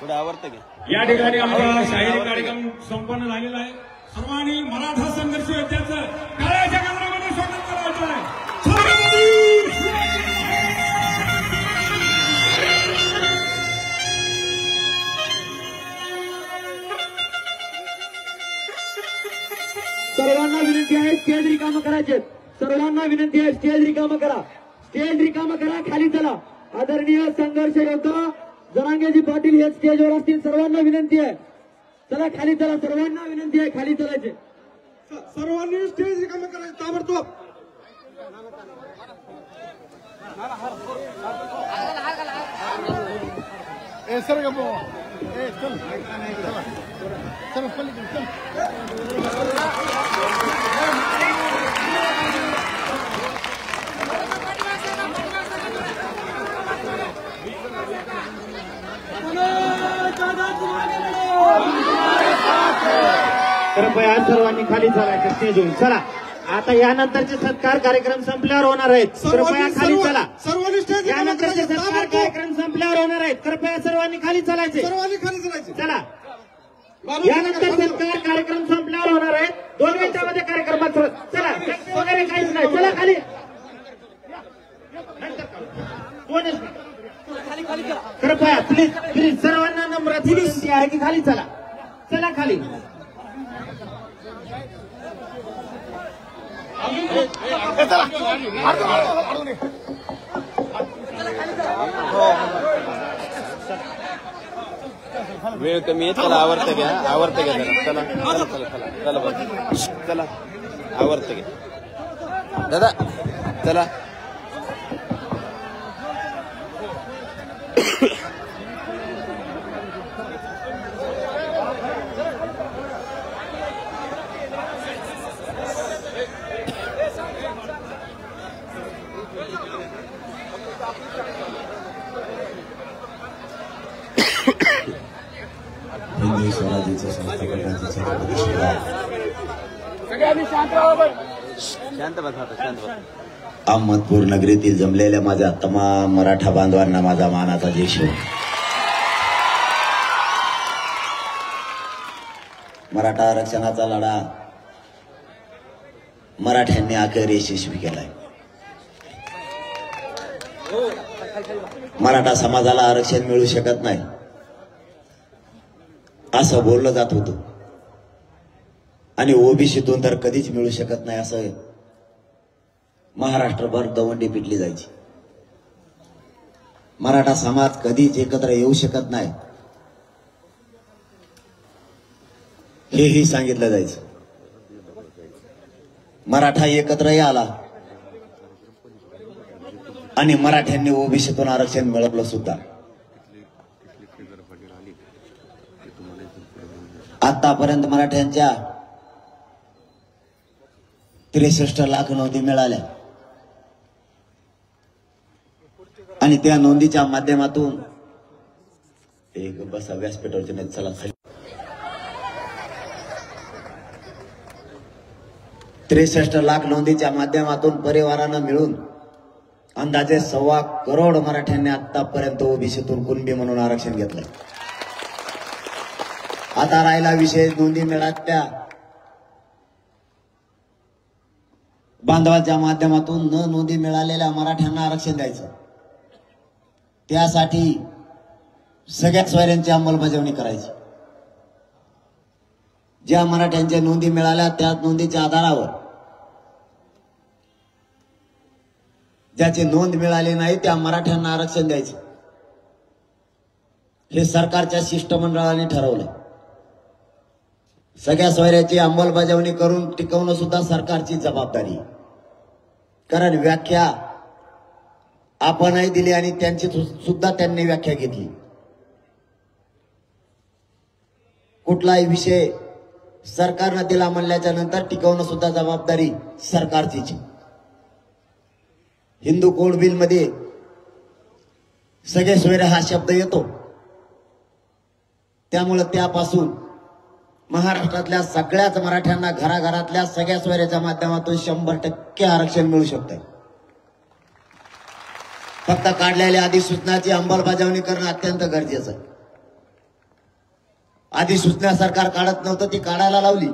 पुढे आवडतं की या ठिकाणी आमचा शाहिरी कार्यक्रम संपन्न झालेला आहे। सर्वांनी मराठा संघर्ष योद्ध्याचं काळ्याच्या केंद्रामध्ये स्वागत करायचं आहे। सर्वांना विनंती आहे स्टेज रिकाम करायचे। सर्वांना विनंती आहे स्टेज रिकाम करा, स्टेज रिकाम करा, खाली चला। आदरणीय संघर्ष योद्धा जरांगेजी पाटील हे स्टेजवर असतील। सर्वांना विनंती आहे चला खाली चला, सर्वांना विनंती आहे खाली चलायचे। सर्वांनी स्टेज रिकाम करायचं ताबडतोब। सर चल चल चल कृपया सर्वांनी खाली चालायचं स्टेजवरून। चला आता यानंतरचे सत्कार कार्यक्रम संपल्यावर होणार आहेत। कृपया खाली चला। सर्वांनी स्टेज यानंतरचे सत्कार कार्यक्रम संपल्यावर होणार आहेत। कृपया सर्वांनी खाली चालायचे। सर्वांनी खाली चालायचे। चला यानंतर सत्कार कार्यक्रम संपल्यावर होणार आहेत। 2 मिनिटांमध्ये कार्यक्रमात चला वगैरे काहीच नाही। चला खाली कृपया प्लीज प्लीज सर्वांना नम्राची विनंती आहे की खाली चला। चला खाली वेळ कमी आहे, चला आवडतं घ्या, आवडतं घ्या जरा। चला चला चला चला चला बस चला आवडतं घ्या दादा चला। हिंदवी स्वराज्याच्या संस्थापकांचे छत्रपती शांत बसा शांत बसा। अहमदपूर नगरीतील जमलेल्या माझ्या तमाम मराठा बांधवांना माझा मानाचा जय शिव। मराठा आरक्षणाचा लढा मराठ्यांनी अखेर यशस्वी केलाय। मराठा समाजाला आरक्षण मिळू शकत नाही असं बोललं जात होतं आणि ओबीसीतून तर कधीच मिळू शकत नाही असं महाराष्ट्रभर दवंडी पिटली जायची। मराठा समाज कधीच एकत्र येऊ शकत नाही हेही सांगितलं जायचं। मराठा एकत्रही आला आणि मराठ्यांनी ओबीसीतून आरक्षण मिळवलं सुद्धा। आतापर्यंत मराठ्यांच्या 63 लाख नोंदी मिळाल्या आणि त्या नोंदीच्या माध्यमातून एक बसा व्यासपीठावरची नाही चला खाली 63 लाख नोंदीच्या माध्यमातून परिवारानं मिळून अंदाजे 1.25 करोड मराठ्यांनी आतापर्यंत ओबीसीतून कुणबी म्हणून आरक्षण घेतलं। आता राहिला विषय नोंदी मिळाल्या बांधवाच्या माध्यमातून न नोंदी मिळालेल्या मराठ्यांना आरक्षण द्यायचं। त्यासाठी सगळ्या सोयऱ्यांची अंमलबजावणी करायची। ज्या मराठ्यांच्या नोंदी मिळाल्या त्या नोंदीच्या आधारावर ज्याची नोंद मिळाली नाही त्या मराठ्यांना आरक्षण द्यायचं। हे सरकारच्या शिष्टमंडळाने ठरवलं। सगळ्या सोयऱ्याची अंमलबजावणी करून टिकवणं सुद्धा सरकारची जबाबदारी, कारण व्याख्या आपणही दिली आणि त्यांची सुद्धा त्यांनी व्याख्या घेतली। कुठलाही विषय सरकारनं दिला म्हणल्याच्या नंतर टिकवणं सुद्धा जबाबदारी सरकारचीच। हिंदू कोड बिल मध्ये सगळे सोयरे हा शब्द येतो, त्यामुळे त्यापासून महाराष्ट्रातल्या सगळ्याच मराठ्यांना घराघरातल्या सगळ्या सोयऱ्याच्या माध्यमातून 100% आरक्षण मिळू शकतं। फक्त काढलेल्या अधिसूचनाची अंमलबजावणी करणं अत्यंत गरजेचं आहे। अधिसूचना सरकार काढत नव्हतं, ती काढायला लावली.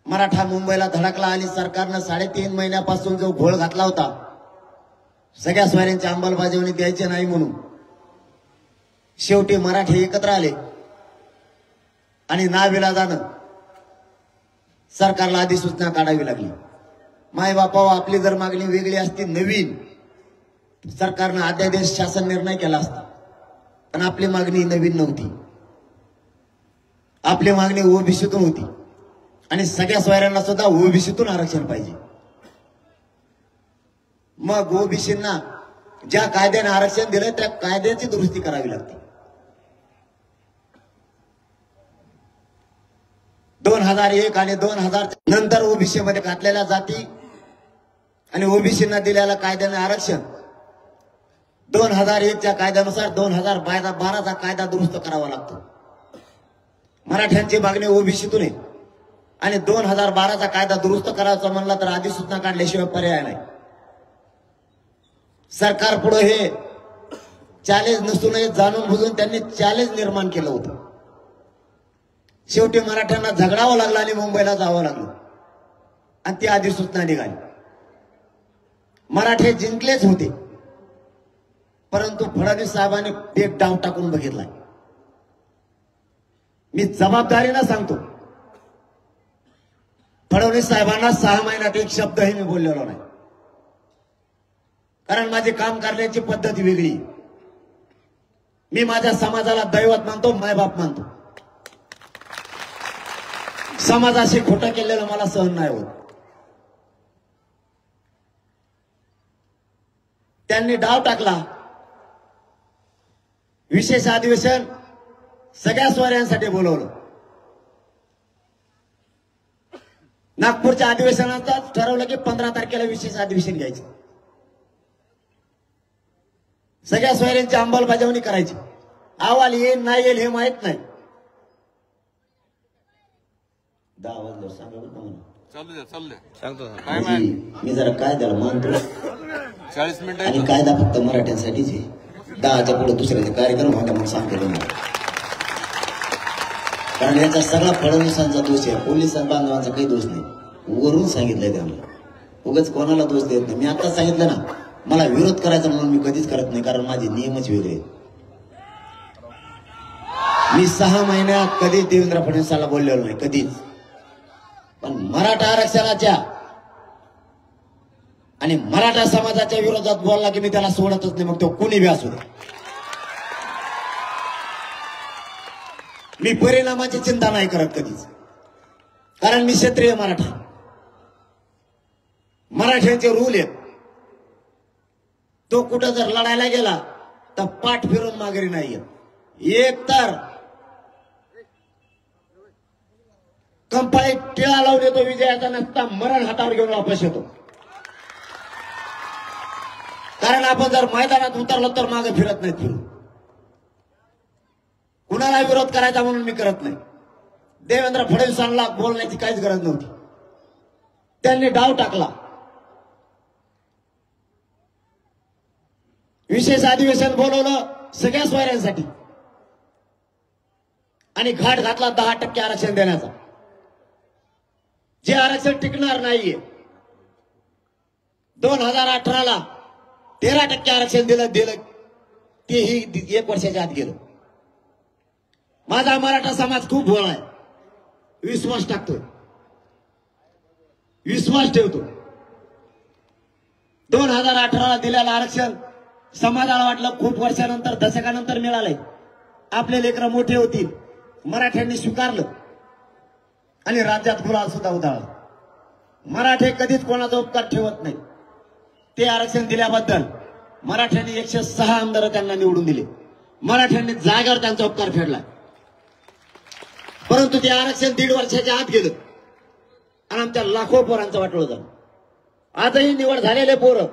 मराठा मुंबईला धडकला आणि सरकारनं 3.5 महिन्यापासून जो घोळ घातला होता सगळ्या स्वाऱ्यांची अंमलबजावणी द्यायची नाही म्हणून, शेवटी मराठे एकत्र आले आणि नाविलाजानं सरकारला अधिसूचना काढावी लागली. माय बापाव, आपली जर मागणी वेगळी असती, नवीन सरकारनं अध्यादेश शासन निर्णय केला असता, पण आपली मागणी नवीन नव्हती. आपली मागणी ओबीसीतून होती आणि सगळ्या सोयऱ्यांना सुद्धा ओबीसीतून आरक्षण पाहिजे. मग ओबीसींना ज्या कायद्याने आरक्षण दिलं त्या कायद्याची दुरुस्ती करावी लागते. 2001 आणि 2000 नंतर ओबीसी मध्ये घातलेल्या जाती आणि ओबीसींना दिलेल्या कायद्याने आरक्षण 2001च्या कायद्यानुसार 2012चा कायदा दुरुस्त करावा लागतो. मराठ्यांची मागणी ओबीसीतून आहे आणि 2012चा कायदा दुरुस्त करायचा म्हणला तर अधिसूचना काढल्याशिवाय पर्याय नाही. सरकार पुढे हे चॅलेंज नसूनही जाणून बुजून त्यांनी चॅलेंज निर्माण केलं होतं. शेवटी मराठ्यांना झगडावं लागलं आणि मुंबईला जावं लागलं आणि ती अधिसूचना निघाली. मराठे जिंकलेच होते, परंतु फडणवीस साहेबांनी एक डाव टाकून बघितलाय. मी जबाबदारीनं सांगतो, फडणवीस साहेबांना 6 महिन्यात एक शब्दही मी बोललेलो नाही, कारण माझी काम करण्याची पद्धत वेगळी. मी माझ्या समाजाला दैवत मानतो, मायबाप मानतो. समाजाशी खोटं केलेलं मला सहन नाही होत. त्यांनी डाव टाकला. विशेष अधिवेशन सगळ्या स्वाऱ्यांसाठी बोलवलं. नागपूरच्या अधिवेशनात ठरवलं की 15 तारखेला विशेष अधिवेशन घ्यायचं. सगळ्या स्वाऱ्यांची अंमलबजावणी करायची. अहवाल येईल नाही येईल हे माहित नाही. 10 वाजल्यावर सांगा बरं मला. सांगतो मी जरा कायद्याला मानतो 40 मिनिटं आणि कायदा फक्त मराठ्यांसाठीच आहे. 10च्या पुढे दुसऱ्याचे कार्यक्रम होता म्हणून सांगतो तुम्हाला. कारण याचा सगळा फडणवीसांचा दोष आहे, पोलीस बांधवांचा काही दोष नाही. वरून सांगितलंय त्यांना, उगाच कोणाला दोष देत नाही. मी आता सांगितलं ना, मला विरोध करायचा म्हणून मी कधीच करत नाही, कारण माझे नियमच वेगळे आहेत. मी 6 महिन्यात कधीच देवेंद्र फडणवीसाला बोललेलो नाही, कधीच. पण मराठा आरक्षणाच्या आणि मराठा समाजाच्या विरोधात बोलला की मी त्याला सोडतच नाही, मग तो कुणी बी असू दे. मी परिणामाची चिंता नाही करत कधीच, कारण मी क्षत्रिय मराठा. मराठ्यांचे रूल आहेत. तो कुठं जर लढायला गेला तर पाठ फिरून माघारी नाही येत. एक तर कंपाळीत टिळा लावून येतो विजयाचा, नसता मरण हातावर घेऊन वापस येतो. कारण आपण जर मैदानात उतरलो तर मागे फिरत नाहीत फिरून. कुणाला विरोध करायचा म्हणून मी करत नाही. देवेंद्र फडणवीसांना बोलण्याची काहीच गरज नव्हती. त्यांनी डाव टाकला. विशेष अधिवेशन बोलवलं सगळ्या स्वाऱ्यांसाठी आणि घाट घातला 10% आरक्षण देण्याचा. जे आरक्षण टिकणार नाहीये. 2018ला 13% आरक्षण दिलं तेही 1 वर्षाच्या आत गेलं. माझा मराठा समाज खूप भोळा आहे, विश्वास टाकतो, विश्वास ठेवतो. 2018ला दिलेलं आरक्षण समाजाला वाटलं खूप वर्षानंतर, दशकानंतर मिळालंय. आपले लेकरं मोठे होतील. मराठ्यांनी स्वीकारलं आणि राज्यात गुलाल सुद्धा उधळला. मराठे कधीच कोणाचा उपकार ठेवत नाही. ते आरक्षण दिल्याबद्दल मराठ्यांनी 106 आमदार त्यांना निवडून दिले. मराठ्यांनी जागेवर त्यांचा उपकार फेडला. परंतु ते आरक्षण 1.5 वर्षाच्या आत गेलं आणि आमच्या लाखो पोरांचं वाटोळं झालं. आजही निवड झालेले पोरं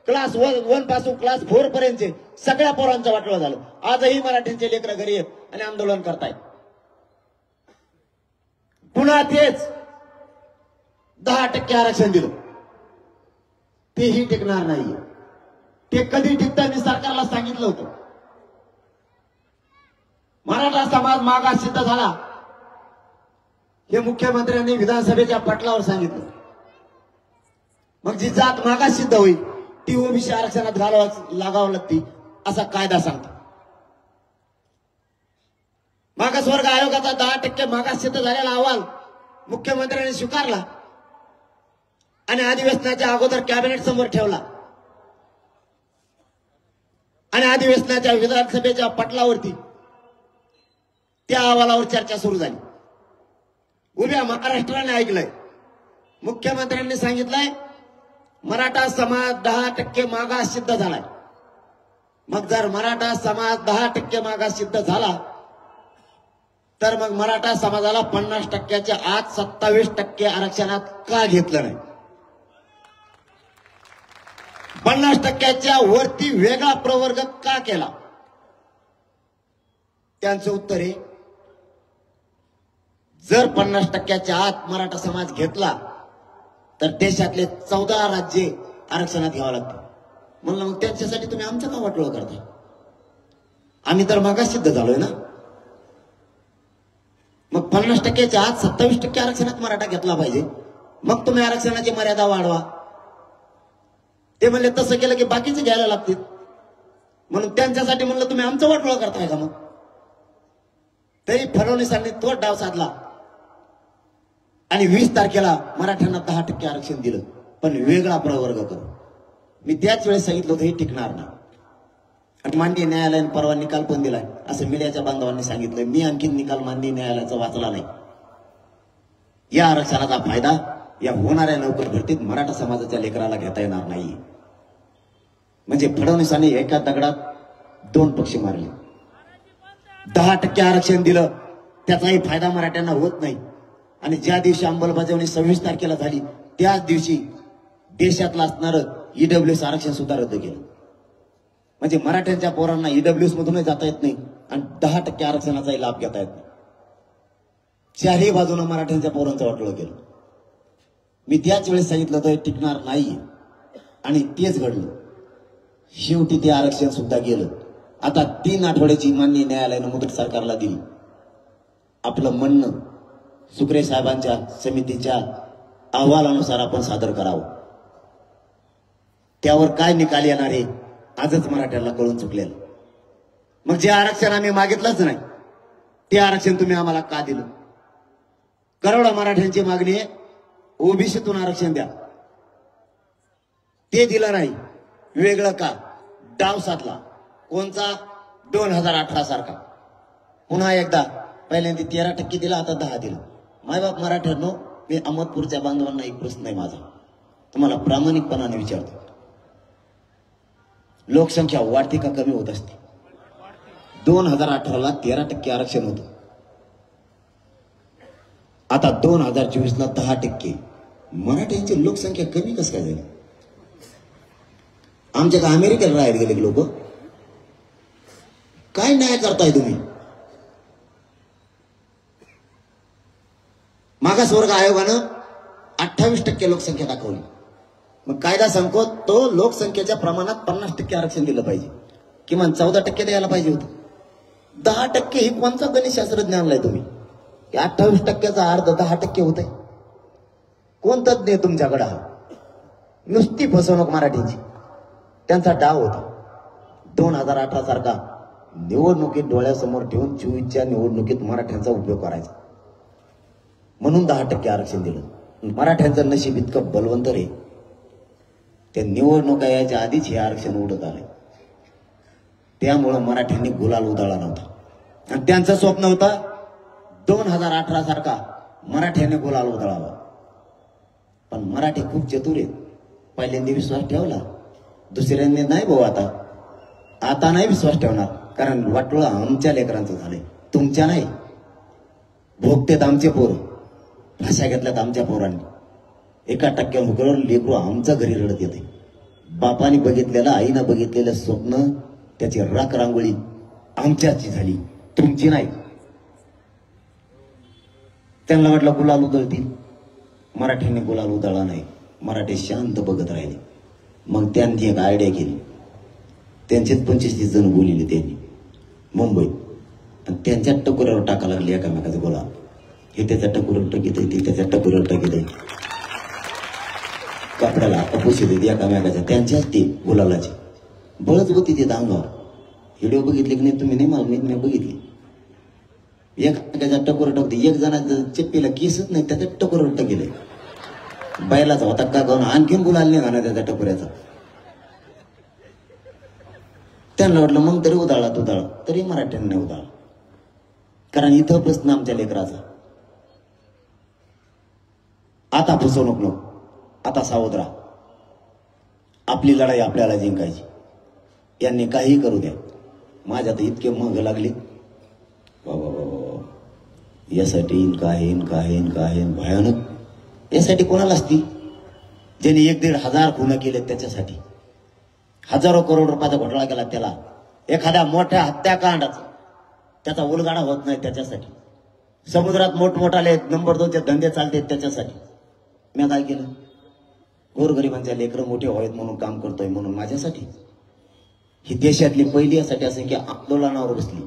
क्लास 1 पासून क्लास 4 पर्यंतचे सगळ्या पोरांचं वाटोळं झालं. आजही मराठ्यांचे लेकरं घरी आहेत आणि आंदोलन करतायत. पुन्हा तेच 10% आरक्षण दिलं, तेही टिकणार नाहीये. ते कधी टिकतं मी सरकारला सांगितलं होतं. मराठा समाज मागास सिद्ध झाला हे मुख्यमंत्र्यांनी विधानसभेच्या पटलावर सांगितलं. मग जी जात मागास सिद्ध होईल ती ओबीसी आरक्षणात लागावं लागते असा कायदा सांगतो. मागासवर्ग आयोगाचा 10% मागास सिद्ध झालेला अहवाल मुख्यमंत्र्यांनी स्वीकारला आणि अधिवेशनाच्या अगोदर कॅबिनेट समोर ठेवला आणि अधिवेशनाच्या विधानसभेच्या पटलावरती त्या अहवालावर चर्चा सुरू झाली. उभ्या महाराष्ट्राने ऐकलंय. मुख्यमंत्र्यांनी सांगितलंय मराठा समाज 10% मागास सिद्ध झालाय. मग जर मराठा समाज 10% मागास सिद्ध झाला तर मग मराठा समाजाला 50%च्या आत 27% आरक्षणात का घेतलं नाही? 50%च्या वरती वेगळा प्रवर्ग का केला? त्यांचं उत्तर आहे जर 50%च्या आत मराठा समाज घेतला तर देशातले 14 राज्ये आरक्षणात घ्यावं लागतं. म्हणलं मग त्यांच्यासाठी तुम्ही आमचं का वाटोळं करता? आम्ही तर मागास सिद्ध झालोय ना. मग 50%च्या आत 27% आरक्षणात मराठा घेतला पाहिजे. मग तुम्ही आरक्षणाची मर्यादा वाढवा. ते म्हणले तसं केलं की बाकीचे घ्यायला लागतील. म्हणून त्यांच्यासाठी म्हणलं तुम्ही आमचं वाटोळं करताय का? मग तरी फडणवीसांनी तो डाव साधला आणि 20 तारखेला मराठ्यांना 10% आरक्षण दिलं, पण वेगळा प्रवर्ग करू. मी त्याच वेळेस सांगितलं होतं हे टिकणार नाही. आणि माननीय न्यायालयाने परवा निकाल पण दिलाय असं मीडियाच्या बांधवांनी सांगितलं. मी आणखीन निकाल माननीय न्यायालयाचा वाचला नाही. या आरक्षणाचा फायदा या होणाऱ्या नोकर भरतीत मराठा समाजाच्या लेकराला घेता येणार नाही. म्हणजे फडणवीसांनी एका दगडात 2 पक्षी मारले. 10% आरक्षण दिलं त्याचाही फायदा मराठ्यांना होत नाही. आणि ज्या दिवशी अंमलबजावणी 26 तारखेला झाली त्याच दिवशी देशातलं असणारं ईडब्ल्यूएस आरक्षण सुद्धा रद्द केलं. म्हणजे मराठ्यांच्या पोरांना ईडब्ल्यूएस मधूनही जाता येत नाही आणि 10% आरक्षणाचाही लाभ घेता येत नाही. चारही बाजूने मराठ्यांच्या पोरांचं वाटोळं केलं. मी त्याच वेळेस सांगितलं होतं हे टिकणार नाही आणि तेच घडलं. शेवटी ते आरक्षण सुद्धा गेलं. आता 3 आठवड्याची माननीय न्यायालयानं मुदत सरकारला दिली. आपलं म्हणणं सुक्रे साहेबांच्या समितीच्या अहवालानुसार आपण सादर करावं. त्यावर काय निकाल येणार आहे आजच मराठ्यांना कळून चुकलेलं. मग जे आरक्षण आम्ही मागितलंच नाही ते आरक्षण तुम्ही आम्हाला का दिलं? करोडो मराठ्यांची मागणी आहे ओबीसीतून आरक्षण द्या, ते दिलं नाही. वेगळं का? डाव साधला. कोणचा? 2018 सारखा. पुन्हा एकदा पहिल्यांदा 13% दिला, आता 10 दिला. मायबाप मराठ्यांनो, मी अहमदपूरच्या बांधवांना एक प्रश्न आहे माझा, तुम्हाला प्रामाणिकपणाने विचारतो. लोकसंख्या वाढते का कमी होत असते? 2018ला 13% आरक्षण होतं. आता 2024ला 10%. मराठ्यांची लोकसंख्या कमी कसं काय झाली? आमच्या का अमेरिकेला राहायला गेले लोक? काय न्याय करताय तुम्ही? मागासवर्ग आयोगानं 28% लोकसंख्या दाखवली. मग कायदा सांगतो तो लोकसंख्येच्या प्रमाणात 50% आरक्षण दिलं पाहिजे. किमान 14% द्यायला पाहिजे होतं. 10% ही कोणता गणित शास्त्रज्ञ आणलाय तुम्ही? 28%चा अर्ध 10% होत आहे. कोण तज्ञ तुमच्याकडे? हा नुसती फसवणूक मराठीची. त्यांचा डाव होता. 2018 सारखा निवडणुकीत डोळ्यासमोर ठेवून 24च्या निवडणुकीत मराठ्यांचा उपयोग करायचा म्हणून 10% आरक्षण दिलं. मराठ्यांचं नशीब इतकं बलवंतर आहे, त्या निवडणुका यायच्या आधीच हे आरक्षण उडत आले. त्यामुळं मराठ्यांनी गुलाल उधळला नव्हता. आणि त्यांचं स्वप्न होतं 2018 सारखा मराठ्यांनी गुलाल उधळावा. पण मराठी खूप चतुर आहेत. पहिल्यांदा विश्वास ठेवला, दुसऱ्यांनी नाही भाऊ. आता नाही विश्वास ठेवणार, कारण वाटोळं आमच्या लेकरांचं झालंय, तुमच्या नाही. भोगतेत आमचे पोरं, भाषा घेतल्यात आमच्या पोरांनी. 1% हुकळून लेकरू आमच्या घरी रडत येते. बापाने बघितलेलं, आईनं बघितलेलं स्वप्न, त्याची राख रांगोळी आमच्याची झाली, तुमची नाही. त्यांना वाटलं गुलाल उधळतील. मराठ्यांनी गुलाल उधळला नाही. मराठी शांत बघत राहिले. मग त्यांनी एक आयडिया केली. त्यांचेच 25-30 जण बोलिले त्यांनी मुंबईत. आणि त्यांच्या टकोऱ्यावर टाका लागली एकामेकाचा गोळा. हे त्याच्या टकोऱ्यावर टाकीत आहे, ते त्याच्या टकोऱ्यावर टाकीत आहे. कपड्याला अपुशी देते एकामेकाच्या, त्यांच्याच ते गुलालाची बळच होती ते अंगावर. व्हिडिओ बघितले की नाही तुम्ही? नाही मला मी बघितली. एकामेकाच्या टकोर टाकते. एक जणाचं चप्पीला केसच नाही, त्याच्या टकोऱ्यावर टाकेले. बैलाचा होता का गाऊन आणखीन गुलाल नाही घाणा त्याच्या टकोऱ्याचा. त्यांना वाटलं मग तरी उदाळा तुदाळा, तरी मराठ्यांनी उदाळा. कारण इथं प्रश्न आमच्या लेकराचा. आता फसवणूक नको, आता सावध राहा. आपली लढाई आपल्याला जिंकायची. यांनी काही करू द्या. माझ्या तर इतके मग लागले यासाठी काय भयानक. यासाठी कोणाला असती? ज्यांनी 1-1.5 हजार खुनं केले त्याच्यासाठी. हजारो करोड रुपयाचा घोटाळा केला त्याला. एखाद्या मोठ्या हत्याकांडाचा त्याचा उलगाडा होत नाही त्याच्यासाठी. समुद्रात मोठमोठाले नंबर 2चे धंदे चालतात त्याच्यासाठी. मी काय केलं? गोरगरिबांच्या लेकरं मोठे व्हावेत म्हणून काम करतोय, म्हणून माझ्यासाठी. ही देशातली पहिली यासाठी असं की आंदोलनावर बसली.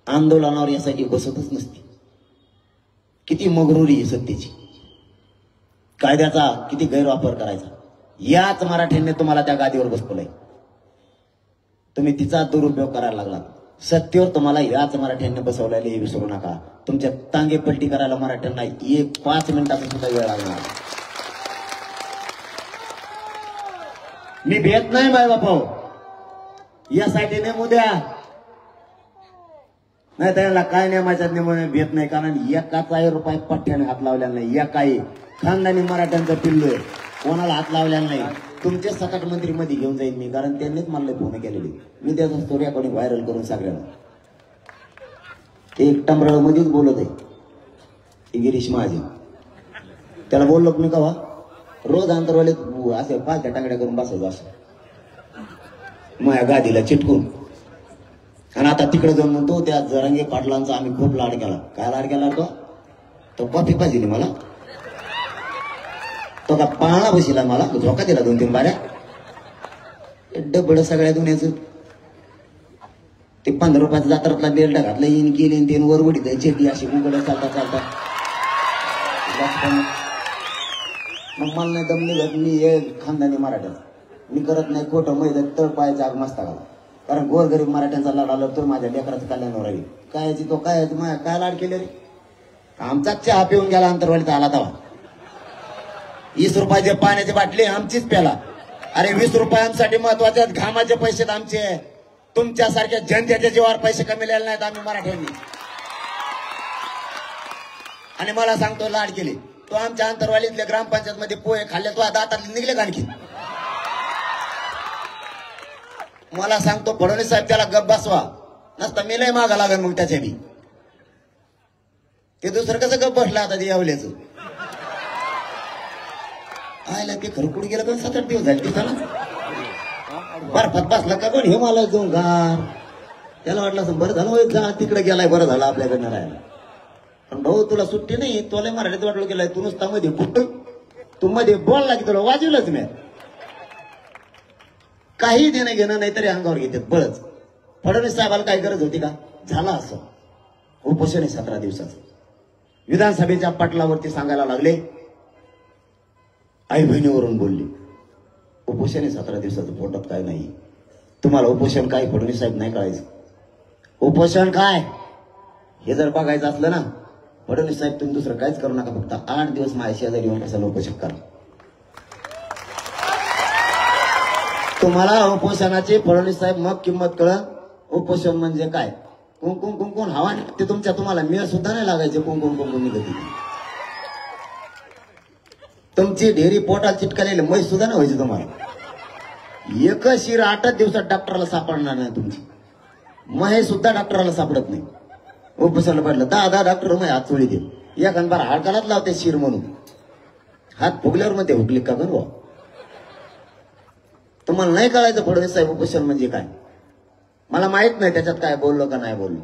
आंदोलनावर यासाठी बसतच नसती. किती मगरुरी आहे सत्तेची. कायद्याचा किती गैरवापर करायचा. याच मराठ्यांनी तुम्हाला त्या गादीवर बसवलंय. तुम्ही तिचा दुरुपयोग करायला लागला. सत्तेवर तुम्हाला याच मराठ्यांनी बसवलेले हे विसरू नका. तुमच्या टांगे पलटी करायला मराठ्यांना 5 मिनिटाचा सुद्धा वेळ लागणार. मी भेट नाही बाय बापा, यासाठी नेमू द्या. नाही त्याला काय नेमाच्या नेमून भेट नाही. कारण एकाचाही रुपये पठ्ठ्याने हात लावलेला नाही. या काही खानदानी मराठ्यांचं पिल्लू आहे, कोणाला हात लावलेला नाही. तुमचे सकट मंत्री मध्ये घेऊन जाईल मी, कारण त्यांनीच मला फोन केलेले. मी त्याचा स्टोरी रेकॉर्डिंग व्हायरल करून सगळ्यांना. ते एक टमरळ मध्येच बोलत आहे गिरीश महाजन. त्याला बोललो मी कवा रोज अंतरवाले असे 5 टांगड्या करून बसायचं असं माझ्या गादीला चिटकून. आणि आता तिकडे जाऊन म्हणतो त्या जरांगे पाटलांचा आम्ही खूप लाड केला. काय लाड केला तो कॉफी पाहिजे मला. तो का पाळणा बसिला मला, झोका दिला 2-3 बाऱ्या. डबड सगळ्या दुनियाचं. ते 15 रुपयाचा जात्रातला बेल्ट घातला, येईन गेली तीन वर उडीत चेटी अशी उघड चालता. मग मला नाही दम निघत. मी हे खानदानी मराठ्याचा मी करत नाही खोटं मैदान तळ पायाचा आग मस्ता घाला. कारण गोरगरीब मराठ्यांचा लाड आला तर माझ्या लेकराचं कल्याणावर राहील. कायची तो काय काय लाड केले रे? आमचा चहा पिऊन गेला अंतरवालीचा आला तवा. 20 रुपयाचे पाण्याची बाटली आमचीच प्याला. अरे 20 रुपयांसाठी महत्वाचे घामाचे पैसे आमचे. तुमच्यासारख्या जनतेच्या जीवावर पैसे कमीलेले नाहीत आम्ही मराठ्यांनी. आणि मला सांगतो लाड केले तो आमच्या अंतरवालीतल्या ग्रामपंचायत मध्ये पोहे खाल्ले तो दातातले निघले आणखी. मला सांगतो फडणवीस साहेब त्याला गप बसवा. नसता मी लय मागा लागेल मग त्याच्या बी. ते दुसरं कसं गप बसलं आता ते यावल्याचं. आयला ते खरकुड गेलं पण 7-8 दिवस झाले तिथं ना. बर्फात बसला का पण हे मला जाऊन गार. त्याला वाटलं असं बरं झालं जा तिकडे गेलाय, बरं झालं आपल्याकडनं राहायला. पण भाऊ तुला सुट्टी नाही, तुला मराठीत वाटलं गेलाय. तू नुसता मध्ये कुठं तू मध्ये बोलला की तुला वाजवलंच मी. काही देणं घेणं नाही तरी अंगावर घेतात बळच. फडणवीस साहेबाला काय गरज होती का? झाला असं उपोषण आहे 17 दिवसाचं. विधानसभेच्या पटलावरती सांगायला लागले, आई बहिणीवरून बोलले उपोषण आहे 17 दिवसाचं, पोटात काय नाही. तुम्हाला उपोषण काय फडणवीस साहेब नाही कळायचं. उपोषण काय हे जर बघायचं असलं ना फडणवीस साहेब तुम्ही दुसरं काहीच करू नका. फक्त 8 दिवस माझ्या शेजारी येऊन कशाला उपोषण करा. तुम्हाला उपोषणाची फडणवीस साहेब मग किंमत कळा. उपोषण म्हणजे काय? कुंकुम हवा ते तुमच्या तुम्हाला मेळ सुद्धा नाही लागायचे. कुंकुम निघत तुमची ढेरी पोटात चिटकालेली मै सुद्धा नाही व्हायची तुम्हाला. एक शिर 8 दिवसात डॉक्टरला सापडणार नाही तुमची. महे सुद्धा डॉक्टरला सापडत नाही. उपोषणाला पडलं 10 डॉक्टर मग हात चोळी दे. या गणबार हाडकालाच लावते शिर म्हणून. हात फुगल्यावर मध्ये हुकली का गण. तुम्हाला नाही कळायचं फडणवीस साहेब उपोषण म्हणजे काय. मला माहित नाही त्याच्यात काय बोललो का नाही बोललो,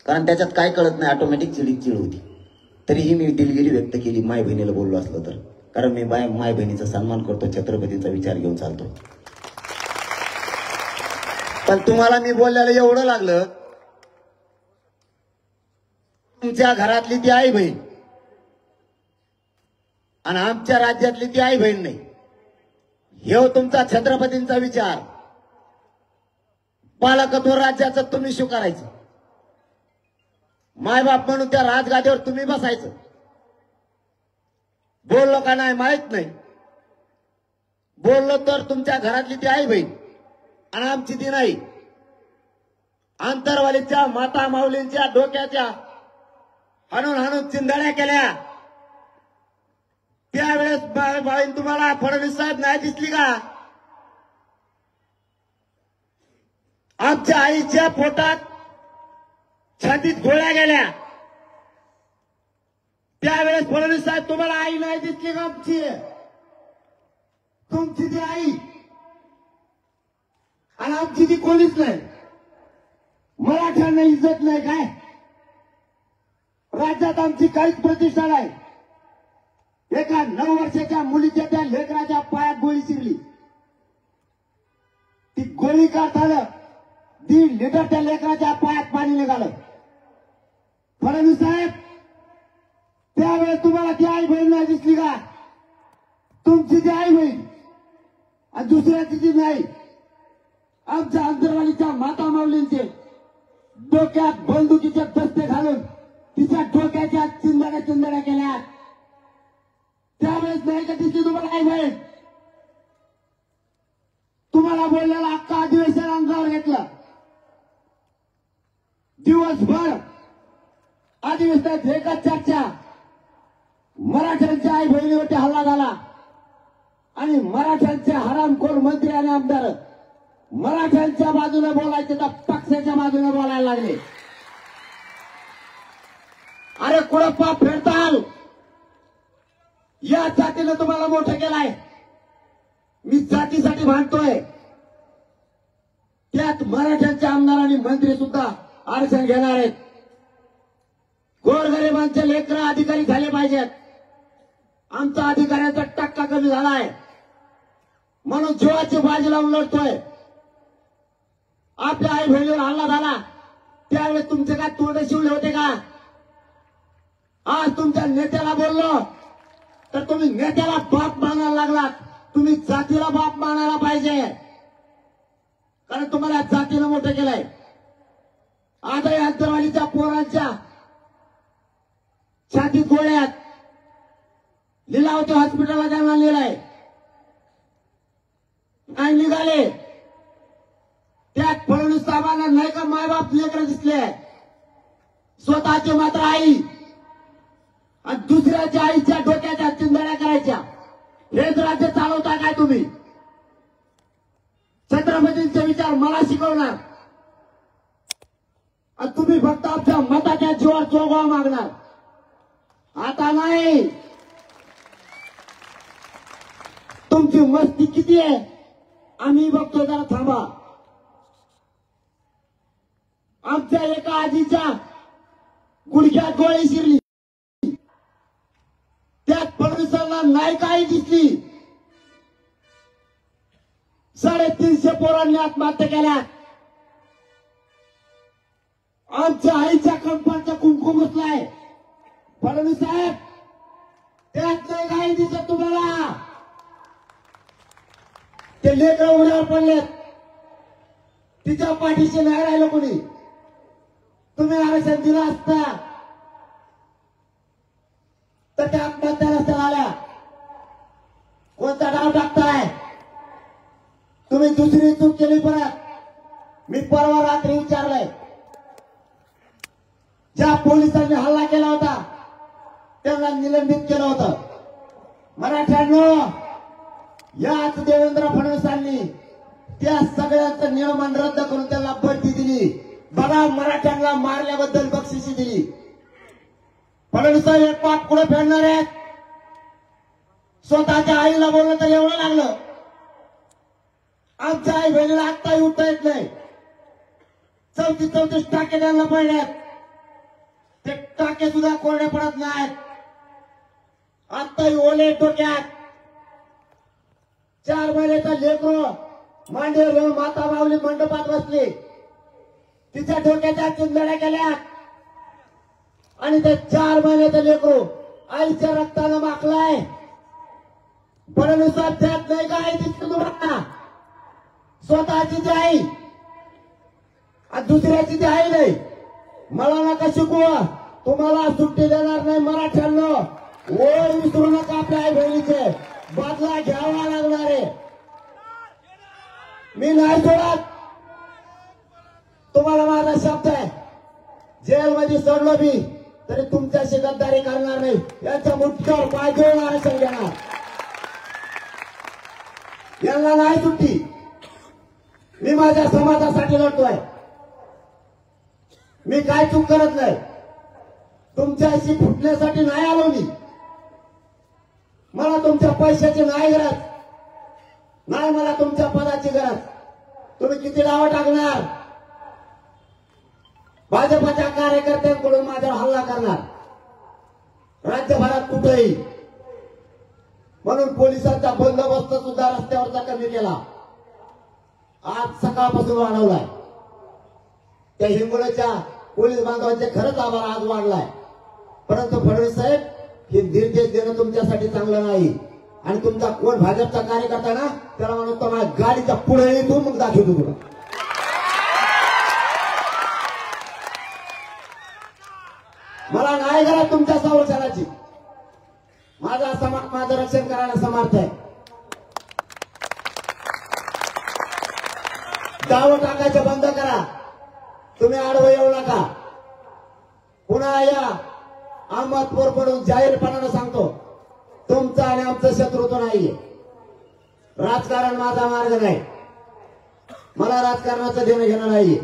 कारण त्याच्यात काय कळत नाही. ऑटोमॅटिक चिड होती. तरीही मी दिलगिरी व्यक्त केली माय बहिणीला बोललो असलो तर. कारण मी माय बहिणीचा सन्मान करतो, छत्रपतीचा विचार घेऊन चालतो. पण तुम्हाला मी बोलल्याला एवढं लागलं तुमच्या घरातली ती आई बहीण आणि आमच्या राज्यातली ती आई बहीण नाही. हे तुमचा छत्रपतींचा विचार. पालकत्व राज्याचं तुम्ही स्वीकारायचं. मायबाप म्हणून त्या राजगादीवर तुम्ही बसायचं. बोललो का नाही माहित नाही. बोललो तर तुमच्या घरातली ती आई बहीण आणि आमची ती नाही. आंतरवालीच्या माता माऊलींच्या डोक्याच्या हाणून हाणून चिंधड्या केल्या. त्यावेळेस बाईन तुम्हाला फडणवीस साहेब नाही दिसली का? आमच्या आईच्या पोटात छातीत गोळ्या गेल्या. त्यावेळेस फडणवीस साहेब तुम्हाला आई नाही दिसली का? आमची तुमची ती आई आणि आमची ती कोणीच नाही. मराठ्यांना इज्जत नाही काय? राज्यात आमची काहीच प्रतिष्ठा नाही. एका 9 वर्षाच्या मुलीच्या त्या लेकराच्या पायात गोळी शिरली. ती गोळी काढताना 1.5 लिटर त्या लेकराच्या पायात पाणी निघालं. फडणवीस साहेब त्यावेळेस तुम्हाला ती आई बहीण नाही दिसली का? तुमची ती आई बहीण आणि दुसऱ्याची ती नाही. आमच्या अंतरवालीच्या माता माऊलींचे डोक्यात बंदुकीचे दस्ते घालून तिच्या डोक्याच्या चिंधड्या केल्या. त्यावेळेस नाही का तिची तुम्हाला आई बहीण? तुम्हाला बोललेला अख्खा अधिवेशन अंगावर घेतलं. दिवसभर अधिवेशनात एकच चर्चा. मराठ्यांच्या आई बहिणीवरती हल्ला झाला आणि मराठ्यांचे हरामखोर मंत्री आणि आमदार मराठ्यांच्या बाजूने बोलायचे तर पक्षाच्या बाजूने बोलायला लागले. अरे कुळप्पा फेडताल. या जातीनं तुम्हाला मोठं केलाय. मी जातीसाठी भांडतोय. त्यात मराठ्यांचे आमदार आणि मंत्री सुद्धा आरक्षण घेणार आहेत. गोरगरिबांचे लेकर अधिकारी झाले पाहिजेत. आमचा अधिकाऱ्यांचा टक्का कमी झालाय म्हणून जीवाची बाजी लावून लढतोय. आपल्या आई बहिणीवर हल्ला झाला त्यावेळेस तुमचे काय तोंड शिवले होते का? आज तुमच्या नेत्याला बोललो तर तुम्ही नेत्याला बाप मानायला लागलात. तुम्ही जातीला बाप मानायला पाहिजे कारण तुम्हाला जातीनं मोठं केलंय. आता या अंतरवालीच्या पोरांच्या छातीत गोळ्यात लिलावते हॉस्पिटलला त्यांना नेलाय. नाही निघाले. त्यात फडणवीस साहेबांना नाही का मायबाप लेकर दिसले. स्वतःची मात्र आई आणि दुसऱ्याच्या आईच्या डोक्याच्या चिंधड्या करायच्या. हेच राज्य चालवता काय तुम्ही? छत्रपतींचे विचार मला शिकवणार आणि तुम्ही फक्त आमच्या मताच्या जीवावर चोगवा मागणार. आता नाही. तुमची मस्ती किती आहे आम्ही बघतो. जरा थांबा. आमच्या एका आजीच्या गुडघ्यात गोळी शिरली. त्यात फडणवीसांना नाही काही दिसली. 350 पोरांनी आत्महत्या केल्या. आमच्या आईच्या कंपाचा कुंकुम बसलाय. फडणवीस साहेब त्यात नाही काही दिसत तुम्हाला. ते लेकर उड्यावर पडलेत. तिच्या पाठीशी नाही राहिलं कोणी. तुम्ही आरक्षण दिलं असता तर त्या आत्महत्या नसत्या आल्या. कोणता डाव टाकताय तुम्ही? दुसरी चूक केली परत. मी परवा रात्री विचारलंय. ज्या पोलिसांनी हल्ला केला होता त्यांना निलंबित केलं होतं. मराठ्यांनो याच देवेंद्र फडणवीसांनी त्या सगळ्यांचं नियमन रद्द करून त्यांना बढती दिली. बघा मराठ्यांना मारल्याबद्दल बक्षिसी दिली. फडणवीस साहेब एक पाप पुढे फेडणार आहेत. स्वतःच्या आईला बोललं तर एवढं लागलं. आमच्या आई बहिणीला आत्ताही उठता येत नाही. 34 टाके त्यांना पडल्यात. ते टाके सुद्धा कोरडे पडत नाहीत. आत्ताही ओले डोक्यात. 4 महिन्याचा लेकरो मांडीवर घेऊन माता माऊली मंडपात बसली. तिच्या डोक्याच्या चिंधड्या केल्या. आणि ते 4 महिन्याचं लेकरू आईच्या रक्तानं माखलाय. फडणवीस त्यात नाही काय दिसतं तुम्हाला? स्वतःची जी आई आणि दुसऱ्याची जी आई नाही. मला नका शिकवा, तुम्हाला सुट्टी देणार नाही मराठ्यांनो. ओढ विसरू नका आपल्या आई बहिणीचे, बदला घ्यावा लागणार आहे. मी नाही सोडत, तुम्हाला माझा शब्द आहे. जेलमध्ये सोडलो मी तरी तुमच्याशी गद्दारी करणार नाही. यांच्या मुठ्यावर पाय देऊन आरक्षण घेणार. यांना नाही सुट्टी. मी माझ्या समाजासाठी लढतोय. मी काय चूक करत नाही. तुमच्याशी फुटण्यासाठी नाही आलो मी. मला तुमच्या पैशाची नाही गरज, नाही मला तुमच्या पदाची गरज. तुम्ही किती नावं टाकणार? भाजपच्या कार्यकर्त्यांकडून माझ्यावर हल्ला करणार राज्यभरात कुठेही. म्हणून पोलिसांचा बंदोबस्त सुद्धा रस्त्यावरचा कमी केला. आज सकाळपासून वाढवलाय. त्या हिंगोलीच्या पोलीस बांधवांचे खरंच आभार आज वाढलाय. परंतु फडणवीस साहेब, हे निर्देश देणं तुमच्यासाठी चांगलं नाही. आणि तुमचा कोण भाजपचा कार्यकर्ता ना, त्याला म्हणून तो माझ्या गाडीच्या पुढे येतो मग दाखवतो तुला. मला नाही गरज तुमच्या संरक्षणाची. माझा समाज माझं रक्षण करायला समर्थ आहे. दावं टाकायचं बंद करा. तुम्ही आडवं येऊ नका. पुन्हा या अहमदपूर पडून जाहीरपणानं सांगतो, तुमचा आणि आमचं शत्रुत्व नाहीये. राजकारण माझा मार्ग नाही. मला राजकारणाचं देणं घेणं नाहीये.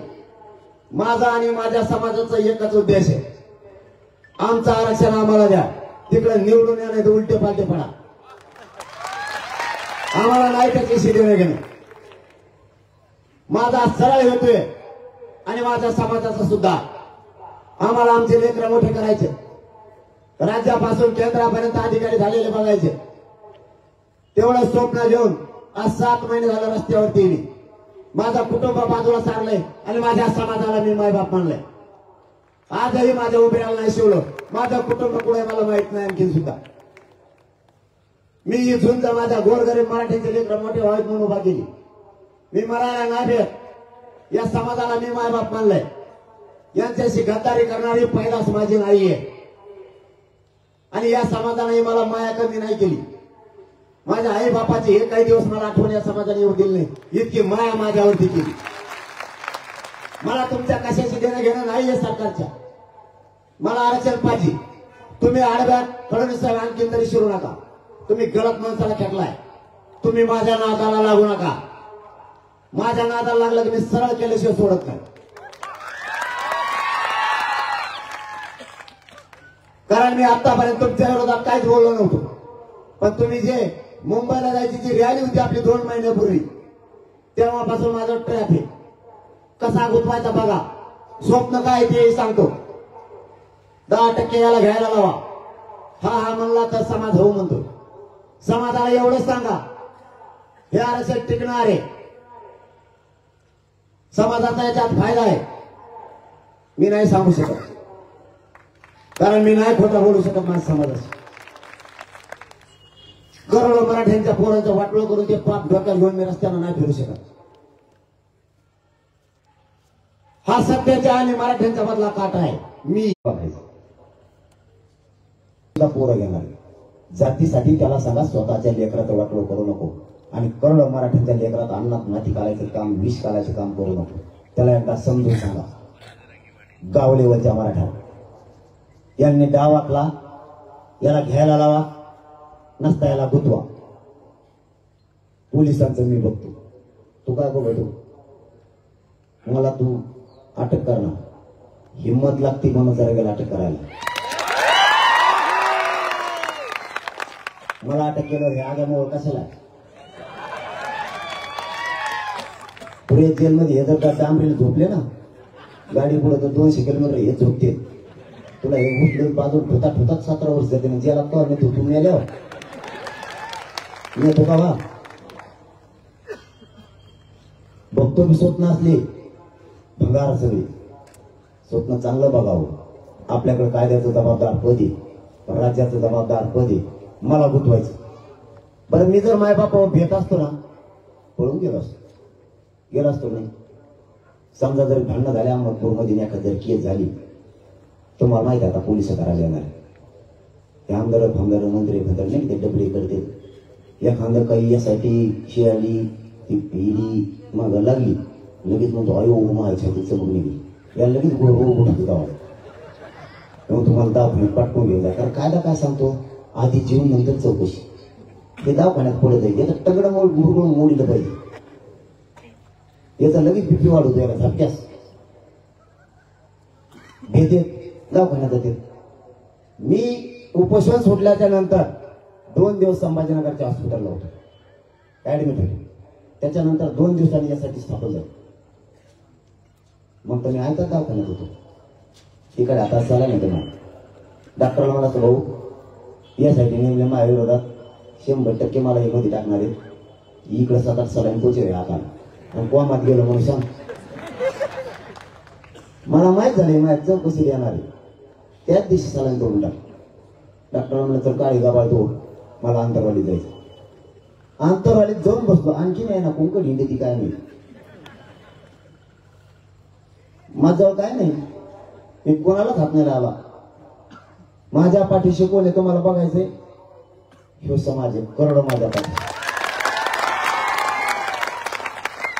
माझा आणि माझ्या समाजाचा एकच उद्देश आहे. आमचं आरक्षण आम्हाला द्या. तिकडे निवडून या नाही तर उलटे पालटे पडा. आम्हाला नाही त्याच्याशी देणं घेणं. माझा सरळ हेतू आहे आणि माझ्या समाजाचा सुद्धा. आम्हाला आमचे लेकरं मोठे करायचे. राज्यापासून केंद्रापर्यंत अधिकारी झालेले बघायचे. तेवढं स्वप्न घेऊन आज 7 महिने झालं रस्त्यावरती मी. माझं कुटुंब बाजूला सारलंय आणि माझ्या समाजाला मी मायबाप मानलंय. आजही माझ्या उभ्याला नाही शिवलं. माझं कुटुंब कुठे मला माहित नाही आणखी सुद्धा. मी इथून तर माझ्या गोरगरीब मराठीचे लेकरं मोठे व्हावेत म्हणून उभा केली. मी मरायला नाही भेट. या समाजाला मी मायबाप मानलंय. यांच्याशी गद्दारी करणारी पैदास माझी नाहीये. आणि या समाजाने मला माया कमी नाही केली. माझ्या आई बापाची हे काही दिवस मला आठवण या समाजाने येऊ दिली नाही. इतकी माया माझ्यावरती केली. मला तुमच्या कशाशी देणं घेणं नाहीये सरकारच्या. मला आरक्षण पाहिजे. तुम्ही आडव्या फडणवीस साहेब आणखी तरी शिरू नका. तुम्ही गलत माणसाला खेटलाय. तुम्ही माझ्या नादाला लागू नका. माझ्या नादाला लागलं की मी सरळ केल्याशिवाय सोडत नाही. कारण मी आतापर्यंत तुमच्या विरोधात काहीच बोललो नव्हतो. पण तुम्ही जे मुंबईला जायची जी रॅली होती आपली 2 महिन्यापूर्वी, तेव्हापासून माझं ट्रॅफिक कसा गुंतवायचा बघा. स्वप्न काय ते सांगतो. 10% याला घ्यायला लावा. हा म्हणला तर समाज होऊ म्हणतो. समाजाला एवढंच सांगा, हे आरक्षण टिकणार आहे. समाजाचा याच्यात फायदा आहे. मी नाही सांगू शकत, कारण मी नाही खोटं बोलू शकत माझ्या समाजाशी. करोडो मराठ्यांच्या पोरांचं वाटोळं करून ते पाप डोक्यात घेऊन मी रस्त्यानं नाही फिरू शकत. हा सत्याच्या आणि मराठ्यांचा मधला काटा आहे. मी पोरं घेणार जातीसाठी त्याला सांगा स्वतःच्या लेकराचं वाटोळं करू नको. आणि करोडो मराठ्यांच्या लेकरात अन्नात नाती काढायचं काम, विष काढायचं काम करू नको. त्याला एकदा समजून सांगा. गाव लेवलच्या मराठा यांनी डाव आखला, याला घ्यायला लावा, नसता याला गुंतवा. पोलिसांचं मी बघतो. तू काय बघतो? मला तू अटक करणार. हिंमत लागते म्हणून जरा गेला अटक करायला. मला अटक केलं हे आगामुळे कशाला? पुढे जेलमध्ये हे जर डांबरीला झोपले ना गाडी पुढे तर 200 किलोमीटर हे झोपते. तुला हे उठलं बाजून ठोतात ठोतात 17 वर्ष जाते. जेला तो मी तू मेल्यावर मी तो का बा बघतो मी स्वप्न असले भंगार सगळी. स्वप्न चांगलं बघावं. आपल्याकडे कायद्याचं जबाबदार पद आहे, राज्याचं जबाबदार पद आहे, मला गुंतवायचं. बरं मी जर मायबापावर भेट असतो ना, पळून गेलो असतो नाही. समजा जर भांडणं झाल्या अहमदपूरमध्ये एखादी जर केस झाली, तुम्हाला माहिती आता पोलिस करायला येणार. ते आमदार फामदार मंत्री फंदार नाही ते डबडे करते. एखादं काही यासाठी शियाली ती पिढी मागं लागली, लगेच म्हणतो अयो माझ्या चमक निघली, या लगेच गोड गोड जावं. तेव्हा तुम्हाला दवाखान्यात पाठवून घेऊन जाय. कारण कायदा काय सांगतो, आधी जीवन नंतर चौकशी. हे दवाखान्यात पडत जाईल, याचा तगडा मुरगुळ मोडलं पाहिजे, याचा लगेच बीपी वाढवतो, याला झटक्यास भेटेत दवाखान्यात जाते. मी उपोषण सोडल्याच्या नंतर 2 दिवस संभाजीनगरच्या हॉस्पिटलला होतो, ऍडमिट होतो. त्याच्यानंतर 2 दिवसांनी यासाठी स्थापन झालं. मग तुम्ही ऐकत दवाखान्यात होतो, तिकडे आता चला नाही तुम्हाला. डॉक्टरला मला भाऊ यासाठी नेमले माझ्या विरोधात 100% मला हे मध्ये टाकणार आहे. इकडे 7-8 सलाईन पोचले आता आणि कोमात गेलो म्हणून सांग. मला माहित झालंय माझ्या चौकशी येणार आहे. त्याच दिवशी सलाईन तोडून टाक. डॉक्टरला म्हणलं तर काळी गाबाळ तो, मला आंतरवालीत जायचं. आंतरवालीत जाऊन बसलो, आणखी नाही ना कोंकण हिंदी ती काय नाही. माझ्याजवळ काय नाही, मी कोणालाच हात नाही लावला. माझ्या पाठीशी कोण आहे तुम्हाला बघायचंय, ह्यो समाज आहे, करोडो माझ्या पाठीशी.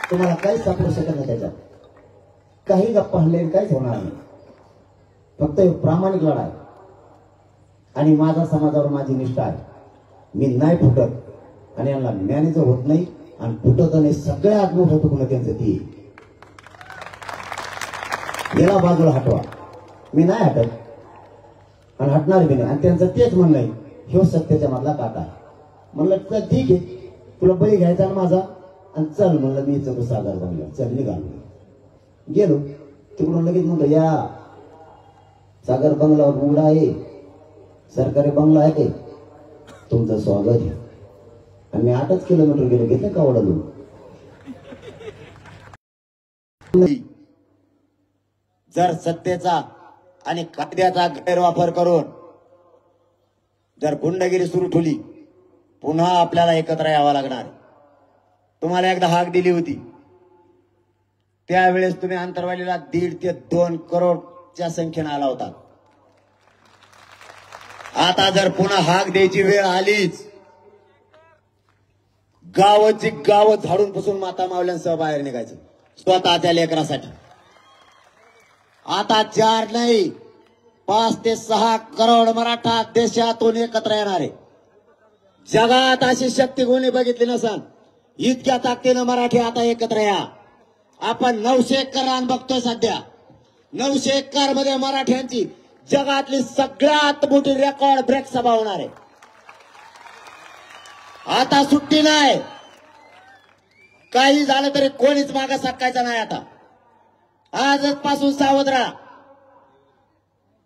तुम्हाला काहीच सापडू शकत नाही त्याच्यात. काही गप्पा हल्ले काहीच होणार नाही. फक्त प्रामाणिक लढा आहे आणि माझा समाजावर माझी निष्ठा आहे. मी नाही फुटत आणि यांना मॅनेजर होत नाही आणि फुटत आणि सगळ्यात मोठं तुकडं त्यांचं ती. याला बाजूला हटवा, मी नाही हटत आणि हटणार बी नाही. आणि त्यांचं तेच म्हणणं आहे, ह्यो सत्याच्या मधला काटा. म्हणलं तर ठीक आहे, तुला बळी घ्यायचा ना माझा, आणि चल म्हणलं मी चल सागर बंगला, चल निघालो. गेलो तिकडून लगेच म्हणतो या सागर बंगलावर उघडा आहे, सरकारी बंगला आहे ते, तुमचं स्वागत आहे. आणि मी 8 किलोमीटर गेलो, घेतलं का ओढालून. जर सत्तेचा आणि कायद्याचा गैरवापर करून जर गुंडगिरी सुरू ठेवली, पुन्हा आपल्याला एकत्र यावं लागणार. तुम्हाला एकदा हाक दिली होती, त्यावेळेस तुम्ही आंतरवालीला 1.5 ते 2 करोडच्या संख्येने आला होता. आता जर पुन्हा हाक द्यायची वेळ आलीच, गावाची गाव झाडून पुसून माता मावल्यांसह बाहेर निघायचं स्वतःच्या लेकरासाठी. आता 4 नाही 5 ते 6 करोड मराठा देशातून एकत्र येणार आहे. जगात अशी शक्ती कोणी बघितली नसन, इतक्या ताकदीनं मराठी आता एकत्र या. आपण 900 एकर रान बघतोय सध्या. 900 एकर मध्ये मराठ्यांची जगातली सगळ्यात मोठी रेकॉर्ड ब्रेक सभा होणार आहे. आता सुट्टी नाही, काही झालं तरी कोणीच मागे सरकायचं नाही. आता आजच पासून सावध राहा,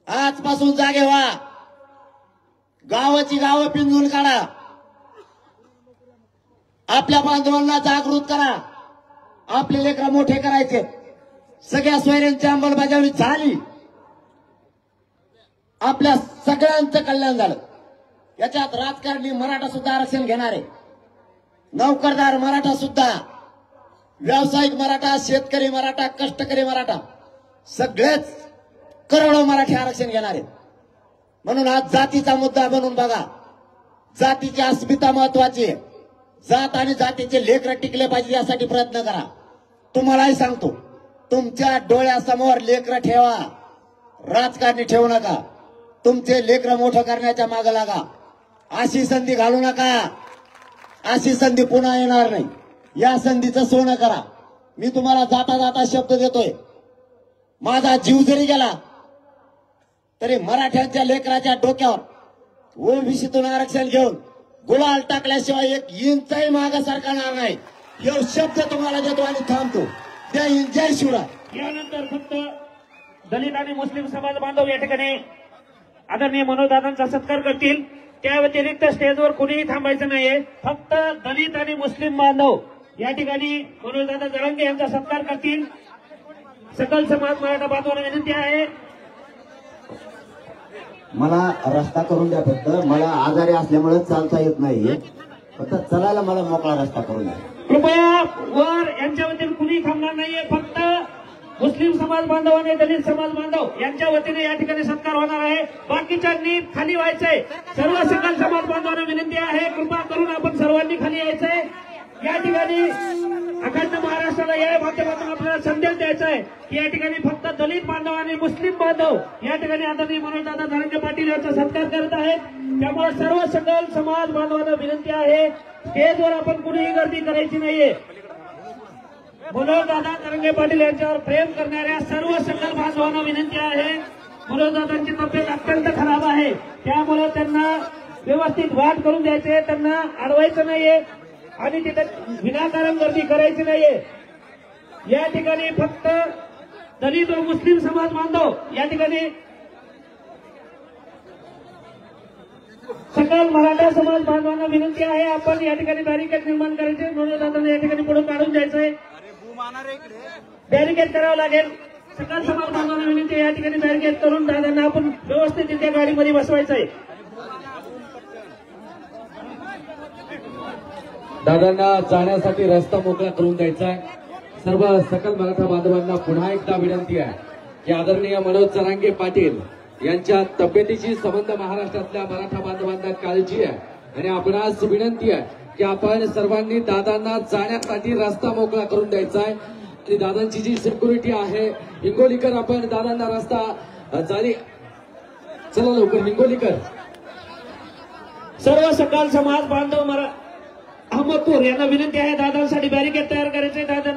आजपासून जागे व्हा, गावाची गावं पिंजून काढा, आपल्या बांधवांना जागृत करा. आपले लेकरं मोठे करायचे. सगळ्या सोयऱ्यांची अंमलबजावणी झाली, आपल्या सगळ्यांचं कल्याण झालं. याच्यात राजकारणी मराठा सुद्धा आरक्षण घेणार आहे, नोकरदार मराठा सुद्धा, व्यावसायिक मराठा, शेतकरी मराठा, कष्टकरी मराठा, सगळेच करोडो मराठी आरक्षण घेणार आहेत. म्हणून आज जातीचा मुद्दा बनून बघा. जातीची अस्मिता महत्वाची आहे. जात आणि जातीचे लेकरं टिकले पाहिजे यासाठी प्रयत्न करा. तुम्हालाही सांगतो, तुमच्या डोळ्यासमोर लेकरं ठेवा, राजकारणी ठेवू नका. तुमचे लेकरं मोठं करण्याच्या मागे लागा. अशी संधी घालू नका, अशी संधी पुन्हा येणार नाही. या संधीचं सोनं करा. मी तुम्हाला जाता जाता शब्द देतोय, माझा जीव जरी गेला तरी मराठ्यांच्या लेकराच्या डोक्यावर ओबीसीतून आरक्षण घेऊन गुलाल टाकल्याशिवाय 1 इंचही मागे सरकणार नाही. हे शब्द तुम्हाला देतो आणि थांबतो. जय हिंद, जय शिवराय. यानंतर फक्त दलित आणि मुस्लिम समाज बांधव या ठिकाणी आदरणीय मनोजदादांचा सत्कार करतील. त्या व्यतिरिक्त स्टेजवर कुणीही थांबायचं नाहीये. फक्त दलित आणि मुस्लिम बांधव या ठिकाणी मनोजदादा जरांगे यांचा सत्कार करतील. सकल समाज मराठा बांधवांना विनंती आहे मला रस्ता करून द्या. फक्त मला आजारी असल्यामुळे चालता येत नाहीये. फक्त चलायला मला मोकळा रस्ता करून द्या. कृपया वर यांच्या वतीने कुणी थांबणार नाहीये. फक्त मुस्लिम समाज बांधव आणि दलित समाज बांधव यांच्या वतीने या ठिकाणी सत्कार होणार आहे. बाकीच्यांनी खाली व्हायचंय. सर्व सकल समाज बांधवांना विनंती आहे, कृपा करून आपण सर्वांनी खाली यायचंय. या ठिकाणी अखंड महाराष्ट्राला या माध्यमातून आपल्याला संदेश द्यायचा आहे की या ठिकाणी फक्त दलित बांधव आणि मुस्लिम बांधव या ठिकाणी आदरणीय मनोजदादा धनंजय पाटील यांचा सत्कार करत आहेत. त्यामुळे सर्व सकल समाज बांधवांना विनंती आहे, स्टेजवर आपण कुणीही गर्दी करायची नाहीये. मनोजदादा धनंजय पाटील यांच्यावर प्रेम करणाऱ्या सर्व सकल बांधवांना विनंती आहे. मनोजदादांची तब्येत अत्यंत खराब आहे, त्यामुळे त्यांना व्यवस्थित वाट करून द्यायचे, त्यांना अडवायचं नाहीये आणि तिथे विनाकारण गर्दी करायची नाहीये. या ठिकाणी फक्त दलित व मुस्लिम समाज बांधव या ठिकाणी सकल मराठा समाज बांधवांना विनंती आहे, आपण या ठिकाणी बॅरिकेड निर्माण करायचे. मनोजदादांना या ठिकाणी पुढे काढून द्यायचंय, बॅरिकेड करावं लागेल. सकल समाज बांधवांना विनंती आहे, या ठिकाणी बॅरिकेड करून दादांना आपण व्यवस्थित त्या गाडीमध्ये बसवायचंय. दादांना जाण्यासाठी रस्ता मोकळा करून द्यायचा आहे. सर्व सकल मराठा बांधवांना पुन्हा एकदा विनंती आहे की आदरणीय मनोज जरांगे पाटील यांच्या तब्येतीची संबंध महाराष्ट्रातल्या मराठा बांधवांना काळजी आहे आणि आपणास विनंती आहे की आपण सर्वांनी दादांना जाण्यासाठी रस्ता मोकळा करून द्यायचा आहे. आणि दादांची जी सिक्युरिटी आहे, हिंगोलीकर आपण दादांना रस्ता जारी, चला लवकर हिंगोलीकर. सर्व सकल समाज बांधव अहमदपूर यांना विनंती आहे, दादांसाठी बॅरिकेड तयार करायचे. दादा